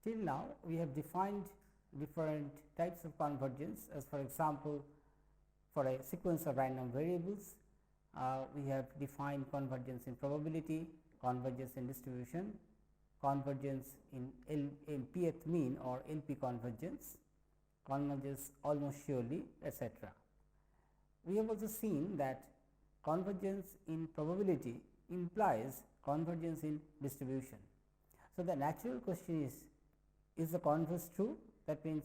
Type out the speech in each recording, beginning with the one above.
Till now we have defined different types of convergence, as for example, for a sequence of random variables we have defined convergence in probability, convergence in distribution, convergence in pth mean or LP convergence, convergence almost surely, etc. We have also seen that convergence in probability implies convergence in distribution. So, the natural question is the converse true? That means,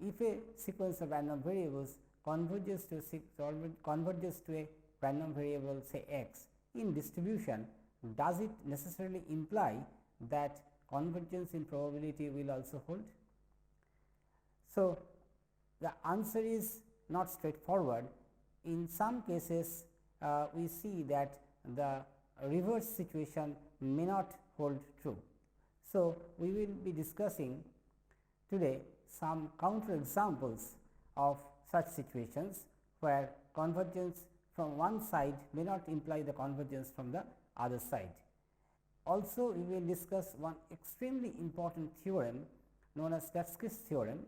if a sequence of random variables converges to a random variable say x in distribution, does it necessarily imply that convergence in probability will also hold? So, the answer is not straightforward. In some cases we see that the reverse situation may not hold true. So, we will be discussing today some counter examples of such situations where convergence from one side may not imply the convergence from the other side. Also, we will discuss one extremely important theorem known as Statsky's theorem,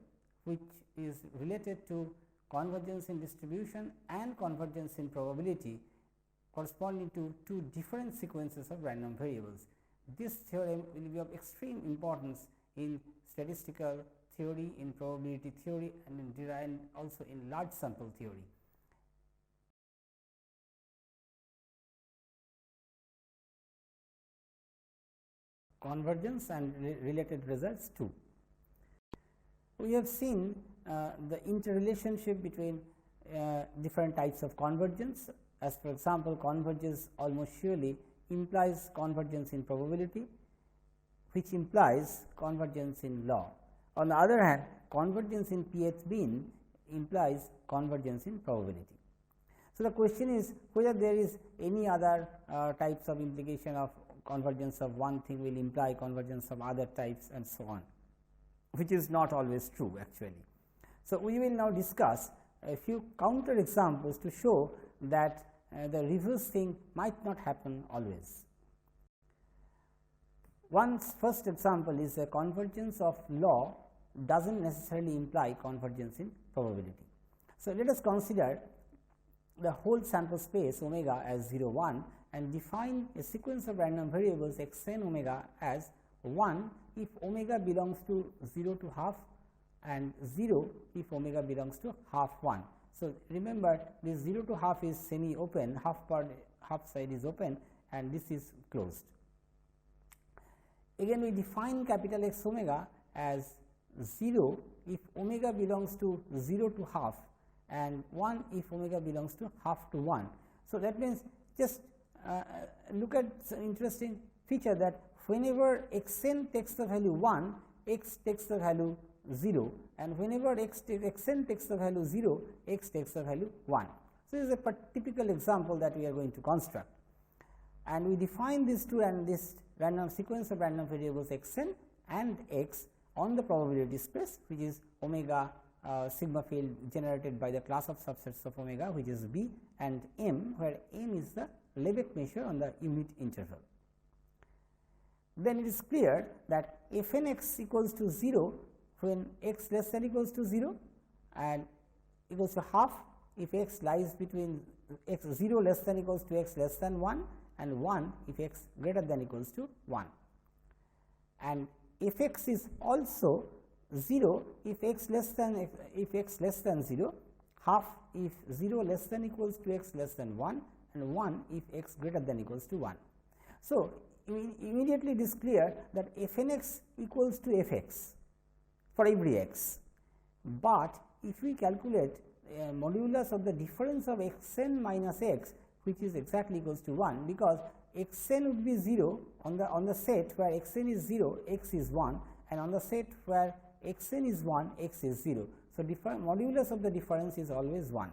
which is related to convergence in distribution and convergence in probability corresponding to two different sequences of random variables. This theorem will be of extreme importance in statistical theory, in probability theory, and also in large sample theory. Convergence and related results too. We have seen the interrelationship between different types of convergence, as for example, convergence almost surely implies convergence in probability, which implies convergence in law. On the other hand, convergence in pth mean implies convergence in probability. So, the question is whether there is any other types of implication of convergence of one thing will imply convergence of other types and so on, which is not always true actually. So, we will now discuss a few counter examples to show that the reverse thing might not happen always. One first example is a convergence of law does not necessarily imply convergence in probability. So, let us consider the whole sample space omega as 0 1 and define a sequence of random variables x n omega as 1 if omega belongs to 0 to half and 0 if omega belongs to half 1. So, remember this 0 to half is semi open, half side is open and this is closed. Again we define capital X omega as 0 if omega belongs to 0 to half and 1 if omega belongs to half to 1. So, that means just look at some interesting feature that whenever x n takes the value 1, x takes the value 0 and whenever x n takes the value 0, x takes the value 1. So, this is a typical example that we are going to construct, and we define these two and this random sequence of random variables x n and x on the probability space, which is omega sigma field generated by the class of subsets of omega, which is B, and M, where M is the Lebesgue measure on the unit interval. Then it is clear that f n x equals to 0 when x less than equals to 0 and equals to half if x lies between x 0 less than equals to x less than 1 and 1 if x greater than equals to 1, and f x is also 0 if x less than 0, half if 0 less than equals to x less than 1 and 1 if x greater than equals to 1. So, immediately it is clear that f n x equals to f x for every x, but if we calculate modulus of the difference of x n minus x, which is exactly equals to 1, because x n would be 0 on the set where x n is 0, x is 1, and on the set where x n is 1, x is 0. So, modulus of the difference is always 1.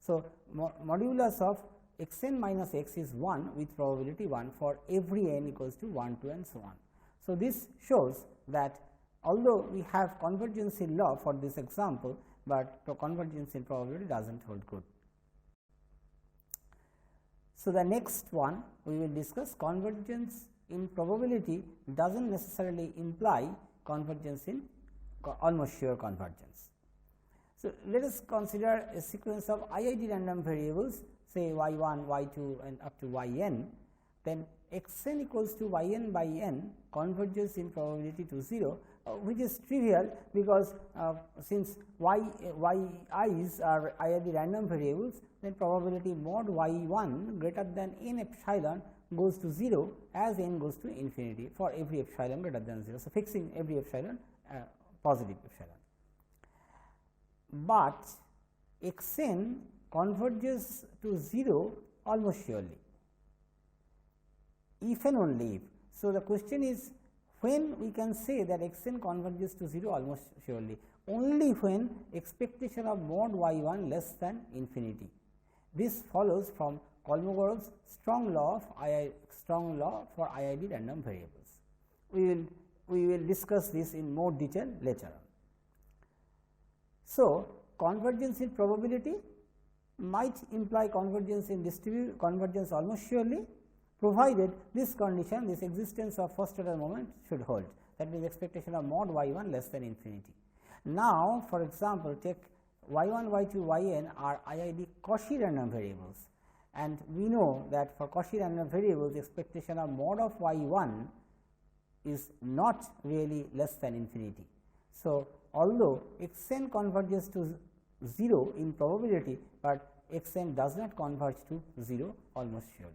So, modulus of x n minus x is 1 with probability 1 for every n equals to 1, 2 and so on. So, this shows that although we have convergence in law for this example, but convergence in probability does not hold good. So, the next one we will discuss convergence in probability does not necessarily imply convergence in almost sure convergence. So, let us consider a sequence of IID random variables, say y1, y2 and up to yn, then x n equals to y n by n converges in probability to 0, which is trivial, because since i's are IID random variables, then probability mod y1 greater than n epsilon goes to 0 as n goes to infinity for every epsilon greater than 0. So, fixing every epsilon positive epsilon. But x n converges to 0 almost surely, if and only if. So, the question is, when we can say that x n converges to 0 almost surely? Only when expectation of mod y1 less than infinity. This follows from Kolmogorov's strong law for IID random variables. We will discuss this in more detail later on. So, convergence in probability might imply convergence in convergence almost surely, provided this condition, this existence of first order moment should hold, that means expectation of mod y1 less than infinity. Now, for example, take y1, y2, yn are IID Cauchy random variables, and we know that for Cauchy random variables expectation of mod of y1 is not really less than infinity. So, although x n converges to 0 in probability, but x n does not converge to 0 almost surely.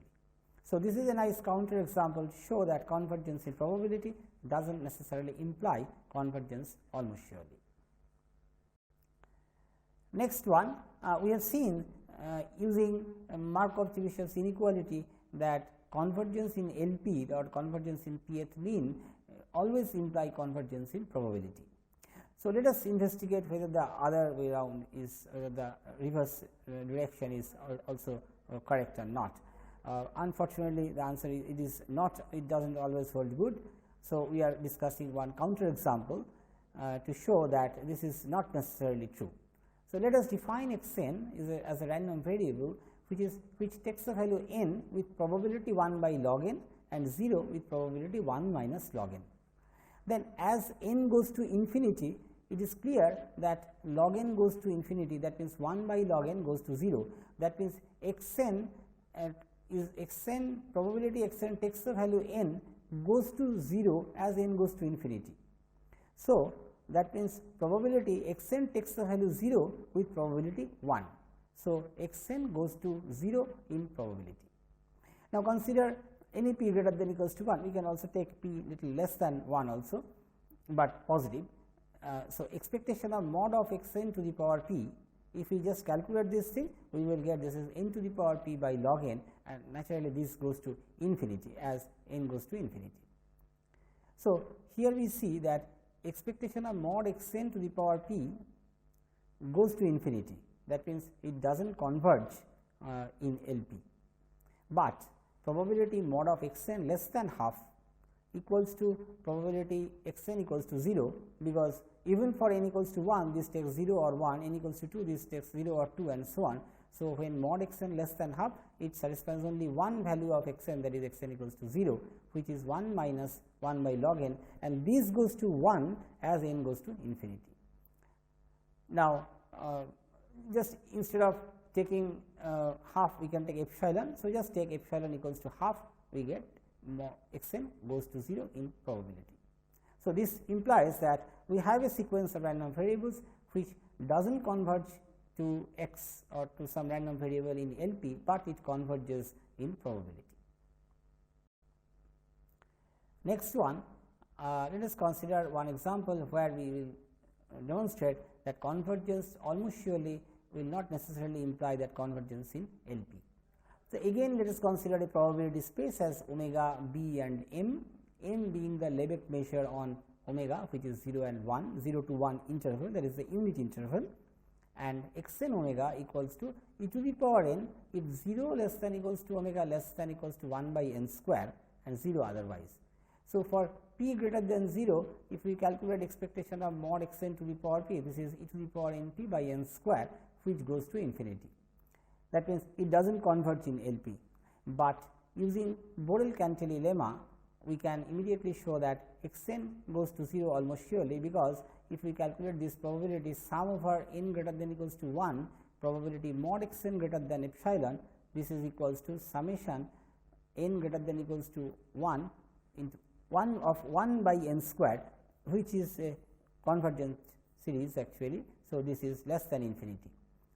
So, this is a nice counter example to show that convergence in probability does not necessarily imply convergence almost surely. Next one, we have seen using Markov-Chebyshev inequality that convergence in LP or convergence in pth mean always imply convergence in probability. So, let us investigate whether the other way around is the reverse direction is also correct or not. Unfortunately, the answer is it is not, it does not always hold good. So, we are discussing one counter example to show that this is not necessarily true. So, let us define x n as a random variable which takes the value n with probability 1 by log n and 0 with probability 1 minus log n. Then as n goes to infinity, it is clear that log n goes to infinity, that means 1 by log n goes to 0. That means x n is x n, probability x n takes the value n goes to 0 as n goes to infinity. So, that means probability x n takes the value 0 with probability 1. So, x n goes to 0 in probability. Now, consider any p greater than equals to 1, we can also take p little less than 1 also, but positive. So, expectation of mod of x n to the power p, if we just calculate this thing, we will get this is n to the power p by log n, and naturally this goes to infinity as n goes to infinity. So, here we see that expectation of mod x n to the power p goes to infinity, that means it does not converge in LP, but probability mod of x n less than half equals to probability x n equals to 0, because even for n equals to 1 this takes 0 or 1, n equals to 2 this takes 0 or 2 and so on. So, when mod x n less than half, it satisfies only one value of x n, that is x n equals to 0, which is 1 minus 1 by log n, and this goes to 1 as n goes to infinity. Now, just instead of taking half, we can take epsilon. So, just take epsilon equals to half, we get x n goes to 0 in probability. So, this implies that we have a sequence of random variables which does not converge to x or to some random variable in LP, but it converges in probability. Next one, let us consider one example where we will demonstrate that convergence almost surely will not necessarily imply that convergence in LP. So, again let us consider a probability space as omega b and m being the Lebesgue measure on omega, which is 0 and 1, 0 to 1 interval, that is the unit interval, and x n omega equals to e to the power n if 0 less than equals to omega less than equals to 1 by n square and 0 otherwise. So, for p greater than 0, if we calculate expectation of mod x n to the power p, this is e to the power n p by n square, which goes to infinity. That means, it does not converge in LP, but using Borel-Cantelli lemma, we can immediately show that x n goes to 0 almost surely, because if we calculate this probability sum over n greater than equals to 1, probability mod x n greater than epsilon, this is equals to summation n greater than equals to 1 into 1 of 1 by n squared, which is a convergent series actually. So, this is less than infinity.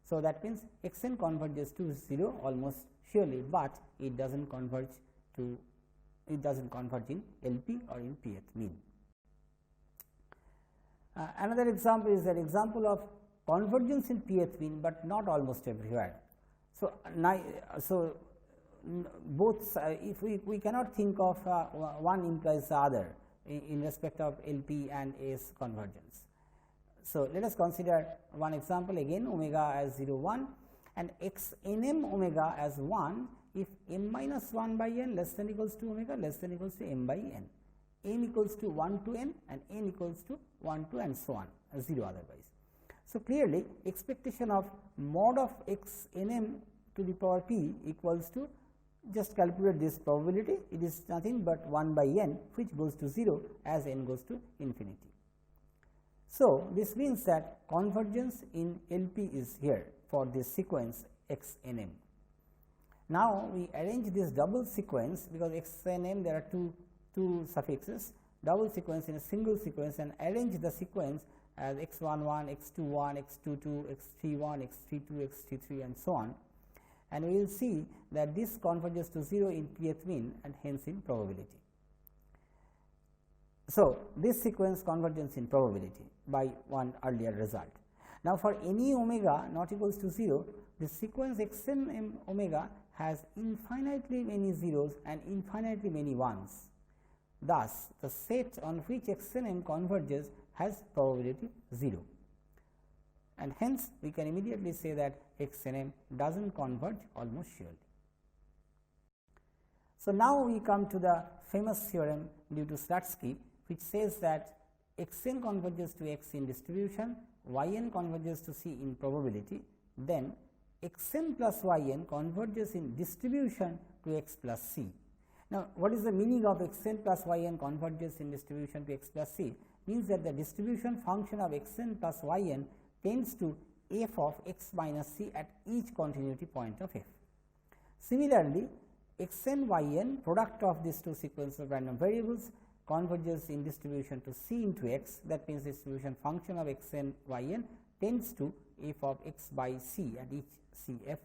So, that means x n converges to 0 almost surely, but it does not converge to in LP or in pth mean. Another example is an example of convergence in pth mean, but not almost everywhere. So, both if we cannot think of one implies the other in respect of LP and AS convergence. So, let us consider one example again, omega as 0 1 and x n m omega as 1 if m minus 1 by n less than equals to omega less than equals to m by n, m equals to 1 to n and n equals to 1 to and so on, 0 otherwise. So, clearly expectation of mod of x n m to the power p equals to, just calculate this probability, it is nothing but 1 by n, which goes to 0 as n goes to infinity. So, this means that convergence in LP is here for this sequence x n m. Now, we arrange this double sequence, because x n m there are two suffixes, double sequence in a single sequence, and arrange the sequence as x 1 1, x 2 1, x 2 2, x 3 1, x 3 2, x 3 3 and so on. And we will see that this converges to 0 in pth mean and hence in probability. So, this sequence convergence in probability by one earlier result. Now, for any omega not equals to 0, this sequence x n m omega has infinitely many zeros and infinitely many ones. Thus, the set on which x n m converges has probability 0, and hence we can immediately say that x n m does not converge almost surely. So, now we come to the famous theorem due to Slutsky, which says that x n converges to x in distribution, y n converges to c in probability, then x n plus y n converges in distribution to x plus c. Now, what is the meaning of x n plus y n converges in distribution to x plus c? Means that the distribution function of x n plus y n tends to f of x minus c at each continuity point of f. Similarly, x n y n product of these two sequences of random variables converges in distribution to c into x, that means distribution function of x n y n tends to f of x by c at each c f,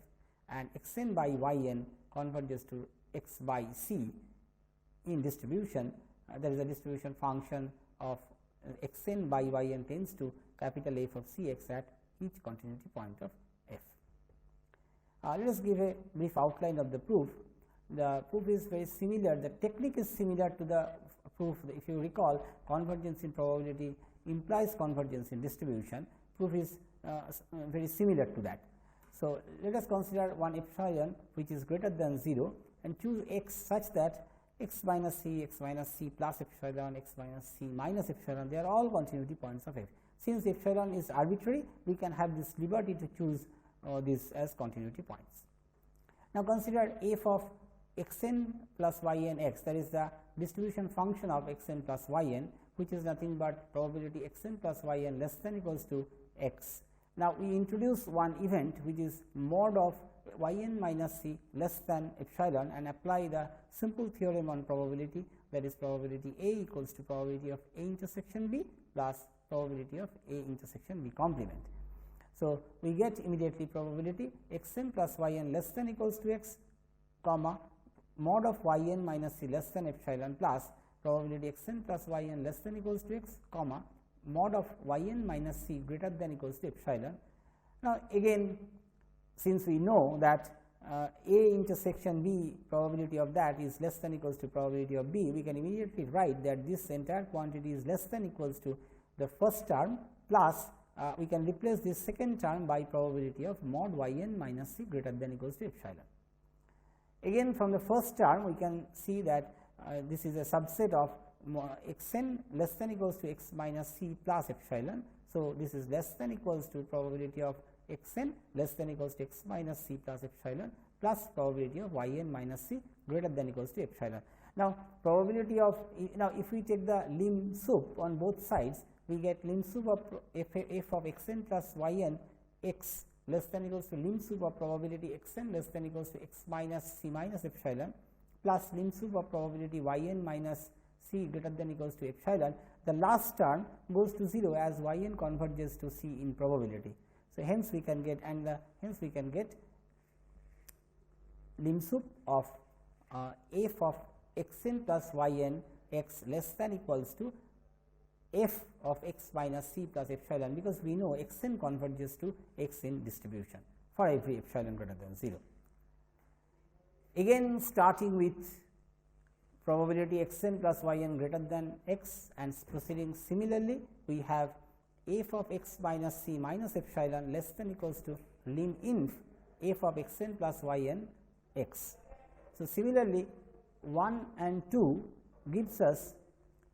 and x n by y n converges to x by c in distribution, there is a distribution function of x n by y n tends to capital F of c x at each continuity point of f. Let us give a brief outline of the proof. The proof is very similar, the technique is similar to the proof. If you recall, convergence in probability implies convergence in distribution. Proof is very similar to that. So, let us consider one epsilon which is greater than 0 and choose x such that x minus c plus epsilon, x minus c minus epsilon, they are all continuity points of f. Since epsilon is arbitrary, we can have this liberty to choose this as continuity points. Now, consider f of x n plus y n x, that is the distribution function of x n plus y n, which is nothing but probability x n plus y n less than equals to x. Now, we introduce one event which is mod of y n minus c less than epsilon and apply the simple theorem on probability, that is probability A equals to probability of A intersection B plus probability of A intersection B complement. So, we get immediately probability x n plus y n less than equals to x, comma mod of y n minus c less than epsilon plus probability x n plus y n less than equals to x, comma mod of y n minus c greater than equals to epsilon. Now, again, since we know that A intersection B probability of that is less than equals to probability of B, we can immediately write that this entire quantity is less than equals to the first term plus we can replace this second term by probability of mod y n minus c greater than equals to epsilon. Again, from the first term we can see that this is a subset of x n less than equals to x minus c plus epsilon. So, this is less than equals to probability of x n less than equals to x minus c plus epsilon plus probability of y n minus c greater than equals to epsilon. Now, probability of now if we take the lim sup on both sides, we get lim sup of f of x n plus y n x less than equals to lim sup of probability x n less than equals to x minus c minus epsilon plus lim sup of probability y n minus c greater than equals to epsilon. The last term goes to 0 as y n converges to c in probability. So, hence we can get hence we can get lim sup of f of x n plus y n x less than equals to f of x minus c plus epsilon, because we know x n converges to x in distribution for every epsilon greater than 0. Again, starting with probability x n plus y n greater than x and proceeding similarly, we have f of x minus c minus epsilon less than equals to lim inf f of x n plus y n x. So, similarly 1 and 2 gives us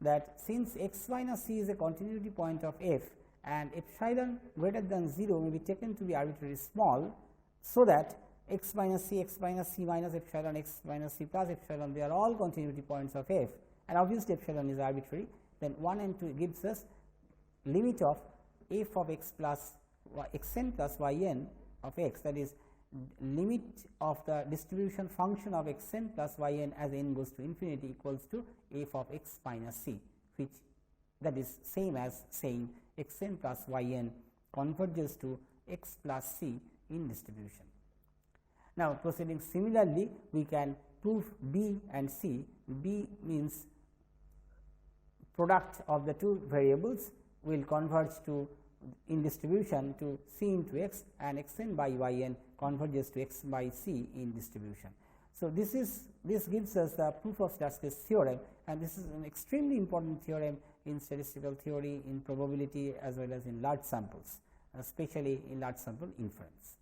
that since x minus c is a continuity point of f and epsilon greater than 0 may be taken to be arbitrarily small, so that x minus c minus epsilon, x minus c plus epsilon, they are all continuity points of f, and obviously epsilon is arbitrary, then 1 and 2 gives us limit of f of x plus x n plus y n of x, that is limit of the distribution function of x n plus y n as n goes to infinity equals to f of x minus c, which that is same as saying x n plus y n converges to x plus c in distribution. Now, proceeding similarly, we can prove b and c. B means product of the two variables will converge to in distribution to c into x, and x n by y n converges to x by c in distribution. So, this gives us the proof of Statsky's theorem, and this is an extremely important theorem in statistical theory, in probability as well as in large samples, especially in large sample inference.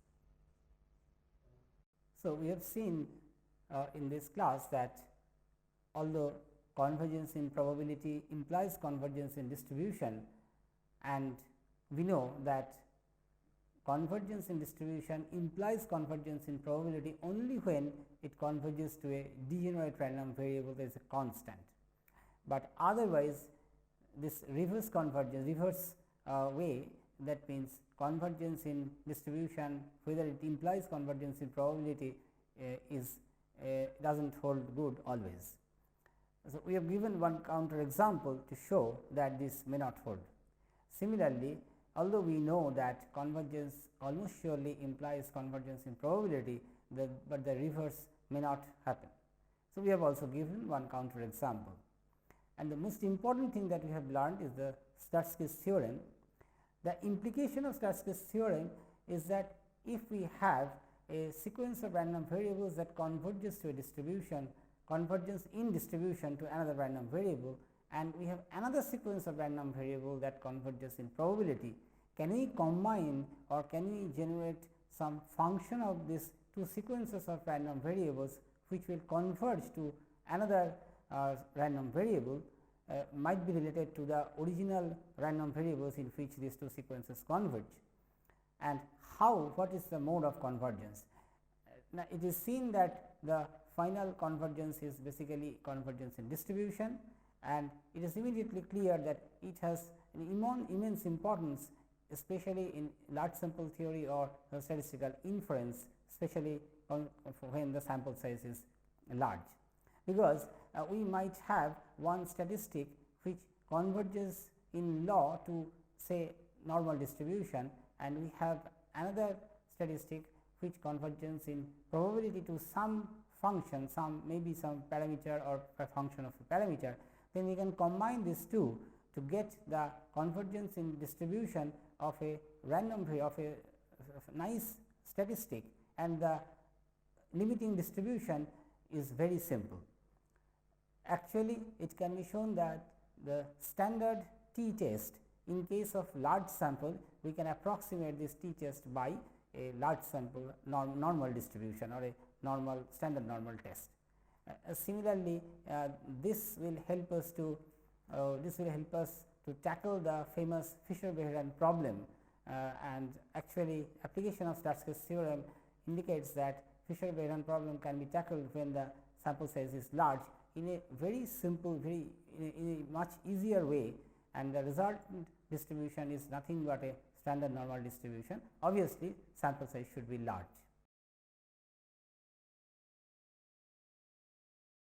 So, we have seen in this class that although convergence in probability implies convergence in distribution, and we know that convergence in distribution implies convergence in probability only when it converges to a degenerate random variable that is a constant. But otherwise, this reverse convergence, reverse way, that means convergence in distribution, whether it implies convergence in probability does not hold good always. So, we have given one counter example to show that this may not hold. Similarly, although we know that convergence almost surely implies convergence in probability, but the reverse may not happen. So, we have also given one counter example, and the most important thing that we have learned is the Statsky's theorem. The implication of Statsky's theorem is that if we have a sequence of random variables that converges to a distribution, convergence in distribution to another random variable, and we have another sequence of random variable that converges in probability, can we combine or can we generate some function of these two sequences of random variables which will converge to another random variable, might be related to the original random variables in which these two sequences converge, and what is the mode of convergence. Now, it is seen that the final convergence is basically convergence in distribution, and it is immediately clear that it has an immense importance, especially in large sample theory or statistical inference, especially when the sample size is large, because we might have one statistic which converges in law to say normal distribution, and we have another statistic which converges in probability to some function, maybe some parameter or a function of a parameter. Then we can combine these two to get the convergence in distribution of a random of a nice statistic, and the limiting distribution is very simple. Actually, it can be shown that the standard t test, in case of large sample, we can approximate this t test by a large sample normal distribution or a standard normal test. Similarly, this will help us to tackle the famous Fisher-Behrend problem, and actually application of Statsky's theorem indicates that Fisher-Behrend problem can be tackled when the sample size is large, in a very simple, in a much easier way, and the resultant distribution is nothing but a standard normal distribution. Obviously, sample size should be large.